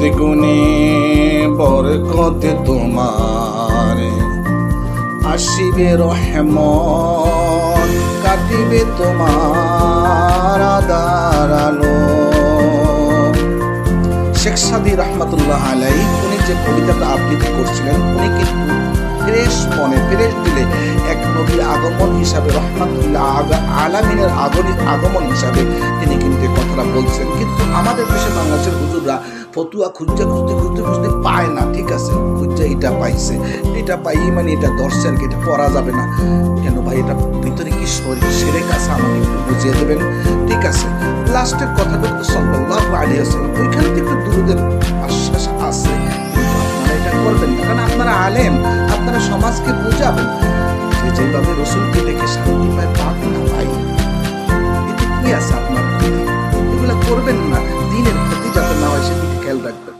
দ্বিগুণে বরকত তোমার, আসিবে রহমত, কাটিবে তোমার আদার আলো। শেখ সাদী রহমতুল্লাহ আলাইহি উনি যে কবিতাটা আবৃত্তি করছিলেন, উনি কিন্তু ফ্রেশ মনে ফ্রেশ দিলে এক নবীর আগমন হিসাবে, রহমাতুল্লাহ আলামিনের আগমন হিসাবে তিনি কিন্তু কথাটা বলছেন। কিন্তু আমাদের দেশে বাংলাদেশের হুজুররা ফতুয়া খুঁজতে পায় না। ঠিক আছে, খুঁজে এটা পাইছে, এটা পাই মানে এটা ধরছে আর কি, এটা পড়া যাবে না কেন ভাই? এটা ভিতরে কি শিরক আছে আমাকে একটু বুঝিয়ে দেবেন। ঠিক আছে, লাস্টের কথাটা তো সাল্লাল্লাহু আলাইহি ওয়াসাল্লাম, ওইখানে তো একটু দুরূদের আশ্বাস আছে, কিন্তু আপনারা এটা করবেন না, কারণ আপনারা আলেম, আপনারা সমাজকে বোঝাবেন যে যেভাবে রসুলকে দেখে শান্তি পায় পাবে না ভাই। এতে কি আছে আপনার? এগুলা করবেন না, দিনের ক্ষতি যাতে না হয় সেদিকে খেয়াল রাখবেন।